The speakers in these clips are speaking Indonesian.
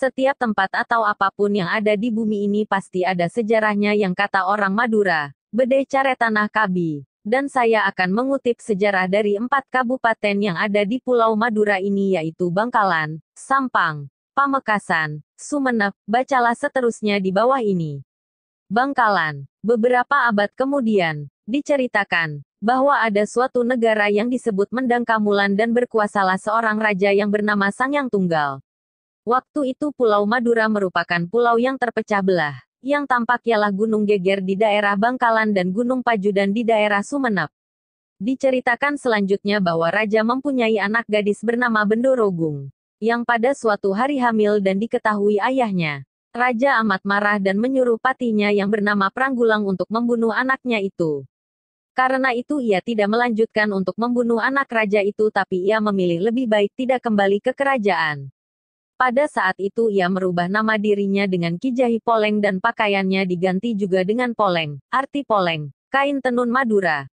Setiap tempat atau apapun yang ada di bumi ini pasti ada sejarahnya yang kata orang Madura. Bedeh Care Tanah Kabi. Dan saya akan mengutip sejarah dari 4 kabupaten yang ada di Pulau Madura ini yaitu Bangkalan, Sampang, Pamekasan, Sumenep, bacalah seterusnya di bawah ini. Bangkalan. Beberapa abad kemudian, diceritakan bahwa ada suatu negara yang disebut Mendangkamulan dan berkuasalah seorang raja yang bernama Sangyang Tunggal. Waktu itu Pulau Madura merupakan pulau yang terpecah belah. Yang tampak ialah Gunung Geger di daerah Bangkalan dan Gunung Pajudan di daerah Sumenep. Diceritakan selanjutnya bahwa raja mempunyai anak gadis bernama Bendorogung, yang pada suatu hari hamil dan diketahui ayahnya. Raja amat marah dan menyuruh patinya yang bernama Pranggulang untuk membunuh anaknya itu. Karena itu ia tidak melanjutkan untuk membunuh anak raja itu tapi ia memilih lebih baik tidak kembali ke kerajaan. Pada saat itu ia merubah nama dirinya dengan Ki Jahi Poleng dan pakaiannya diganti juga dengan poleng, arti poleng, kain tenun Madura.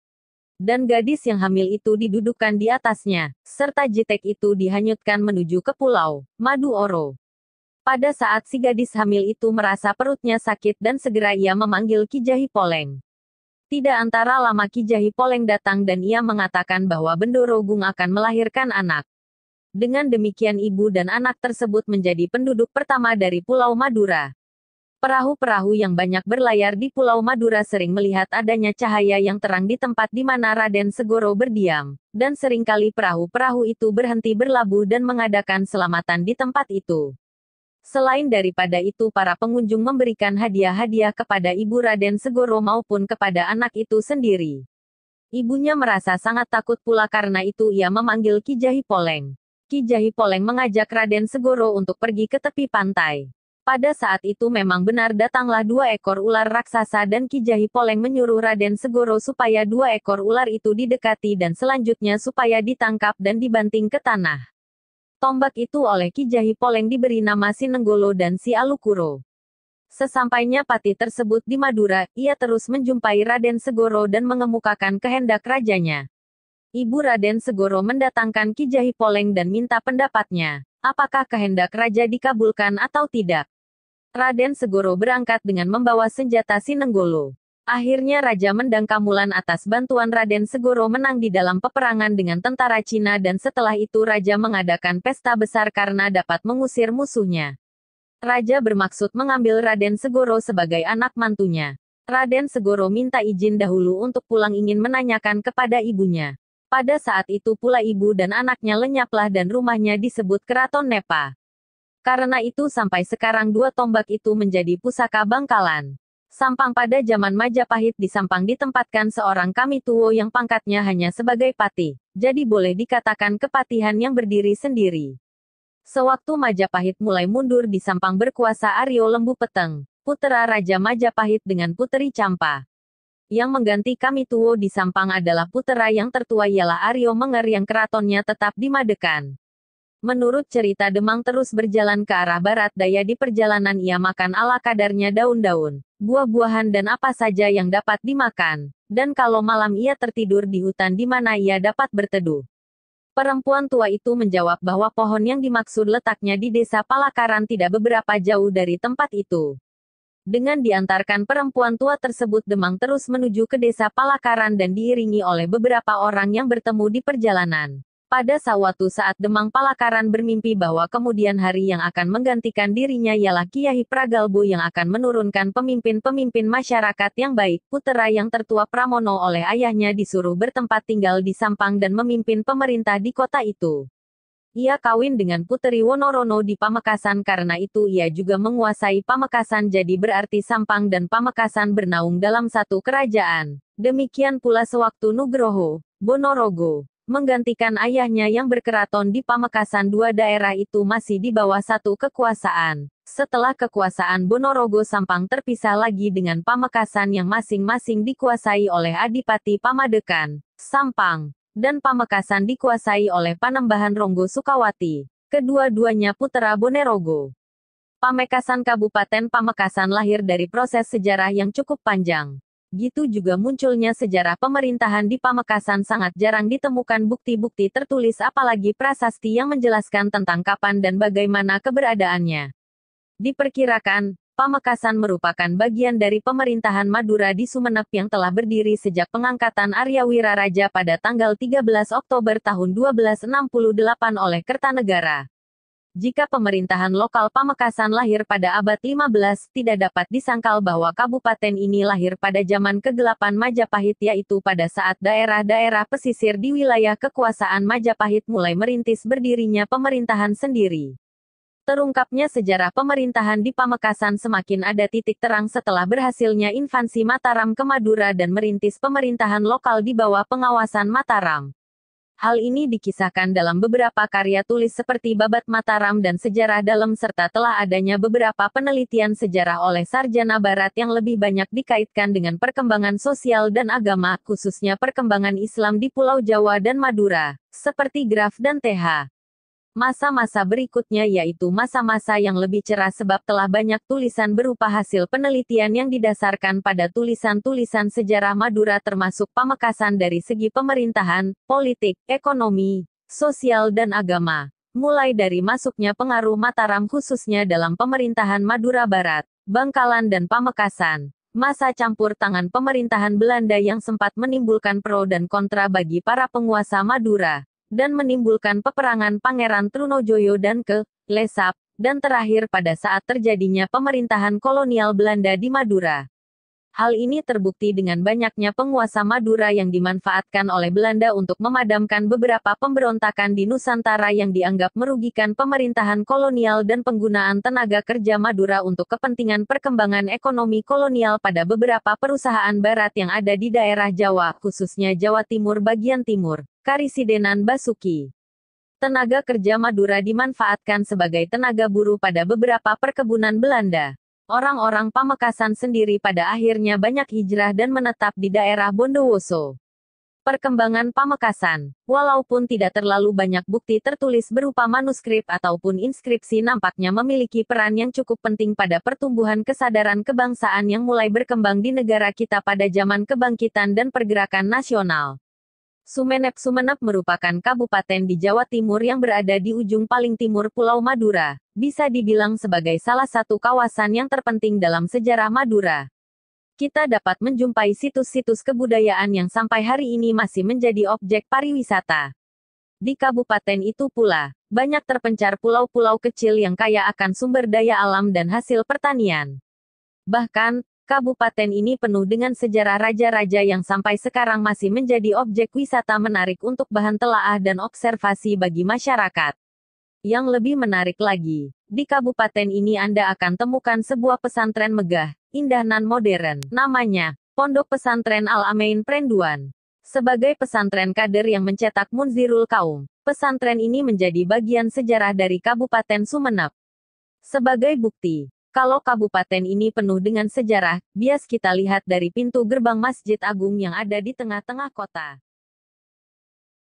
Dan gadis yang hamil itu didudukkan di atasnya, serta jitek itu dihanyutkan menuju ke pulau Maduoro. Pada saat si gadis hamil itu merasa perutnya sakit dan segera ia memanggil Ki Jahi Poleng. Tidak antara lama Ki Jahi Poleng datang dan ia mengatakan bahwa Bendorogung akan melahirkan anak. Dengan demikian ibu dan anak tersebut menjadi penduduk pertama dari Pulau Madura. Perahu-perahu yang banyak berlayar di Pulau Madura sering melihat adanya cahaya yang terang di tempat di mana Raden Segoro berdiam, dan seringkali perahu-perahu itu berhenti berlabuh dan mengadakan selamatan di tempat itu. Selain daripada itu para pengunjung memberikan hadiah-hadiah kepada ibu Raden Segoro maupun kepada anak itu sendiri. Ibunya merasa sangat takut pula karena itu ia memanggil Ki Jahi Poleng. Ki Jahi Poleng mengajak Raden Segoro untuk pergi ke tepi pantai. Pada saat itu memang benar datanglah 2 ekor ular raksasa dan Ki Jahi Poleng menyuruh Raden Segoro supaya 2 ekor ular itu didekati dan selanjutnya supaya ditangkap dan dibanting ke tanah. Tombak itu oleh Ki Jahi Poleng diberi nama Sinenggolo dan Si Alukuro. Sesampainya pati tersebut di Madura, ia terus menjumpai Raden Segoro dan mengemukakan kehendak rajanya. Ibu Raden Segoro mendatangkan Ki Jahi Poleng dan minta pendapatnya. Apakah kehendak raja dikabulkan atau tidak? Raden Segoro berangkat dengan membawa senjata Sinenggolo. Akhirnya Raja Mendangkamulan atas bantuan Raden Segoro menang di dalam peperangan dengan tentara Cina dan setelah itu Raja mengadakan pesta besar karena dapat mengusir musuhnya. Raja bermaksud mengambil Raden Segoro sebagai anak mantunya. Raden Segoro minta izin dahulu untuk pulang ingin menanyakan kepada ibunya. Pada saat itu pula ibu dan anaknya lenyaplah dan rumahnya disebut Keraton Nepa. Karena itu sampai sekarang 2 tombak itu menjadi pusaka Bangkalan. Sampang pada zaman Majapahit di Sampang ditempatkan seorang Kamituwo yang pangkatnya hanya sebagai pati. Jadi boleh dikatakan kepatihan yang berdiri sendiri. Sewaktu Majapahit mulai mundur di Sampang berkuasa Aryo Lembu Peteng, putera Raja Majapahit dengan Puteri Campa. Yang mengganti Kamituwo di Sampang adalah putera yang tertua ialah Aryo Menger yang keratonnya tetap di Madekan. Menurut cerita Demang terus berjalan ke arah barat daya di perjalanan ia makan ala kadarnya daun-daun, buah-buahan dan apa saja yang dapat dimakan. Dan kalau malam ia tertidur di hutan di mana ia dapat berteduh. Perempuan tua itu menjawab bahwa pohon yang dimaksud letaknya di desa Palakaran tidak beberapa jauh dari tempat itu. Dengan diantarkan perempuan tua tersebut Demang terus menuju ke desa Palakaran dan diiringi oleh beberapa orang yang bertemu di perjalanan. Pada suatu saat Demang Palakaran bermimpi bahwa kemudian hari yang akan menggantikan dirinya ialah Kiai Pragalbo yang akan menurunkan pemimpin-pemimpin masyarakat yang baik. Putera yang tertua Pramono oleh ayahnya disuruh bertempat tinggal di Sampang dan memimpin pemerintah di kota itu. Ia kawin dengan Puteri Wonorono di Pamekasan karena itu ia juga menguasai Pamekasan jadi berarti Sampang dan Pamekasan bernaung dalam satu kerajaan. Demikian pula sewaktu Nugroho, Bonorogo, menggantikan ayahnya yang berkeraton di Pamekasan 2 daerah itu masih di bawah satu kekuasaan. Setelah kekuasaan Bonorogo Sampang terpisah lagi dengan Pamekasan yang masing-masing dikuasai oleh Adipati Pamadekan, Sampang. Dan Pamekasan dikuasai oleh Panembahan Ronggo Sukawati. Kedua-duanya putera Bonerogo. Pamekasan Kabupaten Pamekasan lahir dari proses sejarah yang cukup panjang. Gitu juga munculnya sejarah pemerintahan di Pamekasan sangat jarang ditemukan bukti-bukti tertulis apalagi prasasti yang menjelaskan tentang kapan dan bagaimana keberadaannya. Diperkirakan, Pamekasan merupakan bagian dari pemerintahan Madura di Sumenep yang telah berdiri sejak pengangkatan Arya Wiraraja pada tanggal 13 Oktober tahun 1268 oleh Kertanegara. Jika pemerintahan lokal Pamekasan lahir pada abad 15, tidak dapat disangkal bahwa kabupaten ini lahir pada zaman kegelapan Majapahit, yaitu pada saat daerah-daerah pesisir di wilayah kekuasaan Majapahit mulai merintis berdirinya pemerintahan sendiri. Terungkapnya sejarah pemerintahan di Pamekasan semakin ada titik terang setelah berhasilnya invasi Mataram ke Madura dan merintis pemerintahan lokal di bawah pengawasan Mataram. Hal ini dikisahkan dalam beberapa karya tulis seperti Babat Mataram dan Sejarah Dalam, serta telah adanya beberapa penelitian sejarah oleh sarjana barat yang lebih banyak dikaitkan dengan perkembangan sosial dan agama, khususnya perkembangan Islam di Pulau Jawa dan Madura, seperti Graf dan Th. Masa-masa berikutnya yaitu masa-masa yang lebih cerah sebab telah banyak tulisan berupa hasil penelitian yang didasarkan pada tulisan-tulisan sejarah Madura termasuk Pamekasan dari segi pemerintahan, politik, ekonomi, sosial dan agama. Mulai dari masuknya pengaruh Mataram khususnya dalam pemerintahan Madura Barat, Bangkalan dan Pamekasan. Masa campur tangan pemerintahan Belanda yang sempat menimbulkan pro dan kontra bagi para penguasa Madura, dan menimbulkan peperangan Pangeran Trunojoyo dan Lesap, dan terakhir pada saat terjadinya pemerintahan kolonial Belanda di Madura. Hal ini terbukti dengan banyaknya penguasa Madura yang dimanfaatkan oleh Belanda untuk memadamkan beberapa pemberontakan di Nusantara yang dianggap merugikan pemerintahan kolonial dan penggunaan tenaga kerja Madura untuk kepentingan perkembangan ekonomi kolonial pada beberapa perusahaan barat yang ada di daerah Jawa, khususnya Jawa Timur bagian timur, Karisidenan Basuki. Tenaga kerja Madura dimanfaatkan sebagai tenaga buruh pada beberapa perkebunan Belanda. Orang-orang Pamekasan sendiri pada akhirnya banyak hijrah dan menetap di daerah Bondowoso. Perkembangan Pamekasan, walaupun tidak terlalu banyak bukti tertulis berupa manuskrip ataupun inskripsi, nampaknya memiliki peran yang cukup penting pada pertumbuhan kesadaran kebangsaan yang mulai berkembang di negara kita pada zaman kebangkitan dan pergerakan nasional. Sumenep merupakan kabupaten di Jawa Timur yang berada di ujung paling timur Pulau Madura, bisa dibilang sebagai salah satu kawasan yang terpenting dalam sejarah Madura. Kita dapat menjumpai situs-situs kebudayaan yang sampai hari ini masih menjadi objek pariwisata. Di kabupaten itu pula, banyak terpencar pulau-pulau kecil yang kaya akan sumber daya alam dan hasil pertanian. Bahkan, kabupaten ini penuh dengan sejarah raja-raja yang sampai sekarang masih menjadi objek wisata menarik untuk bahan telaah dan observasi bagi masyarakat. Yang lebih menarik lagi, di kabupaten ini Anda akan temukan sebuah pesantren megah, indah dan modern. Namanya, Pondok Pesantren Al-Amein Prenduan. Sebagai pesantren kader yang mencetak munzirul kaum, pesantren ini menjadi bagian sejarah dari Kabupaten Sumenep. Sebagai bukti, kalau kabupaten ini penuh dengan sejarah, bias kita lihat dari pintu gerbang Masjid Agung yang ada di tengah-tengah kota.